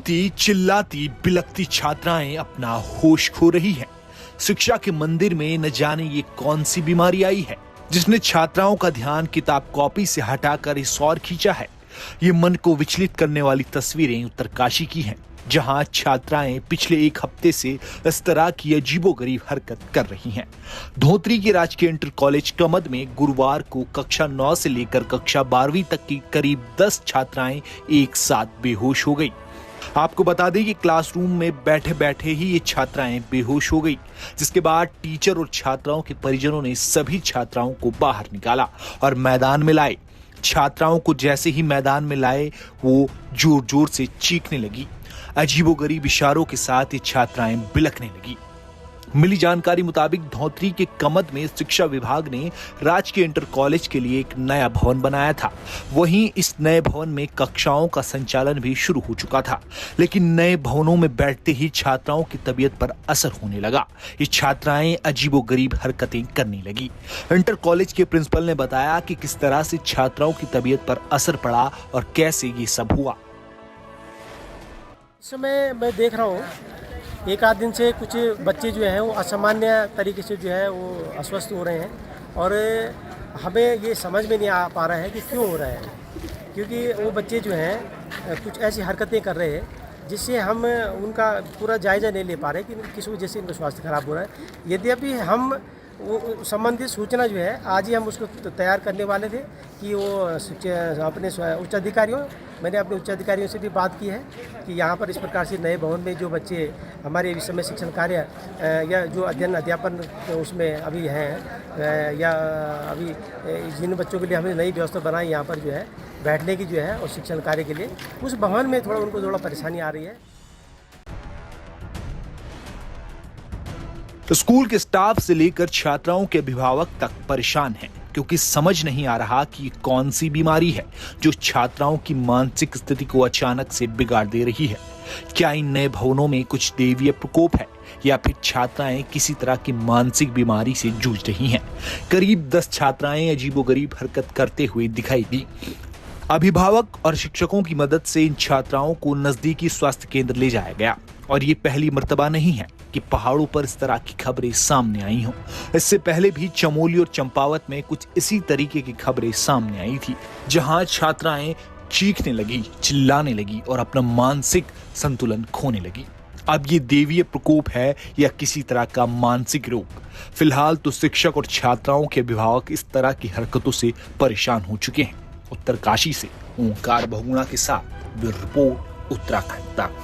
रोती, चिल्लाती, बिलखती छात्राएं अपना होश खो रही हैं। शिक्षा के मंदिर में न जाने ये कौन सी बीमारी आई है जिसने छात्राओं का ध्यान किताब कॉपी से हटाकर इस ओर खींचा है। ये मन को विचलित करने वाली तस्वीरें उत्तरकाशी की हैं, जहां छात्राएं पिछले एक हफ्ते से इस तरह की अजीबोगरीब हरकत कर रही हैं। धोत्री के राजकीय इंटर कॉलेज कमद में गुरुवार को कक्षा 9 से लेकर कक्षा 12वीं तक की करीब 10 छात्राएं एक साथ बेहोश हो गई। आपको बता दें कि क्लासरूम में बैठे बैठे ही ये छात्राएं बेहोश हो गई, जिसके बाद टीचर और छात्राओं के परिजनों ने सभी छात्राओं को बाहर निकाला और मैदान में लाए। छात्राओं को जैसे ही मैदान में लाए, वो जोर जोर से चीखने लगी। अजीबोगरीब इशारों के साथ ये छात्राएं बिलखने लगी। मिली जानकारी मुताबिक धौतरी के कमद में शिक्षा विभाग ने राजकीय इंटर कॉलेज के लिए एक नया भवन बनाया था। वहीं इस नए भवन में कक्षाओं का संचालन भी शुरू हो चुका था, लेकिन नए भवनों में बैठते ही छात्राओं की तबीयत पर असर होने लगा। ये छात्राएं अजीबोगरीब हरकतें करने लगी। इंटर कॉलेज के प्रिंसिपल ने बताया कि किस तरह से छात्राओं की तबीयत पर असर पड़ा और कैसे ये सब हुआ। इस समय मैं देख रहा हूँ एक आध दिन से कुछ बच्चे जो हैं वो असामान्य तरीके से जो है वो अस्वस्थ हो रहे हैं और हमें ये समझ में नहीं आ पा रहा है कि क्यों हो रहा है, क्योंकि वो बच्चे जो हैं कुछ ऐसी हरकतें कर रहे हैं जिससे हम उनका पूरा जायज़ा नहीं ले पा रहे कि किस वजह से इनका स्वास्थ्य खराब हो रहा है। यद्यपि हम वो संबंधित सूचना जो है आज ही हम उसको तैयार करने वाले थे कि वो अपने उच्च अधिकारियों मैंने अपने उच्च अधिकारियों से भी बात की है कि यहाँ पर इस प्रकार से नए भवन में जो बच्चे हमारे इस समय शिक्षण कार्य या जो अध्ययन अध्यापन उसमें अभी हैं या अभी जिन बच्चों के लिए हमने नई व्यवस्था बनाई यहाँ पर जो है बैठने की जो है और शिक्षण कार्य के लिए, उस भवन में उनको थोड़ा परेशानी आ रही है। स्कूल के स्टाफ से लेकर छात्राओं के अभिभावक तक परेशान हैं, क्योंकि समझ नहीं आ रहा कि ये कौन सी बीमारी है जो छात्राओं की मानसिक स्थिति को अचानक से बिगाड़ दे रही है। क्या इन नए भवनों में कुछ दैवीय प्रकोप है या फिर छात्राएं किसी तरह की मानसिक बीमारी से जूझ रही हैं? करीब 10 छात्राएं अजीबोगरीब हरकत करते हुए दिखाई दी। अभिभावक और शिक्षकों की मदद से इन छात्राओं को नजदीकी स्वास्थ्य केंद्र ले जाया गया और ये पहली मर्तबा नहीं है कि पहाड़ों पर इस तरह की खबरें सामने आई हों। इससे पहले भी चमोली और चंपावत में कुछ इसी तरीके की खबरें सामने आई थी, जहां छात्राएं चीखने लगी, चिल्लाने लगी और अपना मानसिक संतुलन खोने लगी। अब ये दैवीय प्रकोप है या किसी तरह का मानसिक रोग? फिलहाल तो शिक्षक और छात्राओं के अभिभावक इस तरह की हरकतों से परेशान हो चुके हैं। उत्तरकाशी से ओंकार बहुगुणा के साथ ब्यूरो रिपोर्ट, उत्तराखंड तक।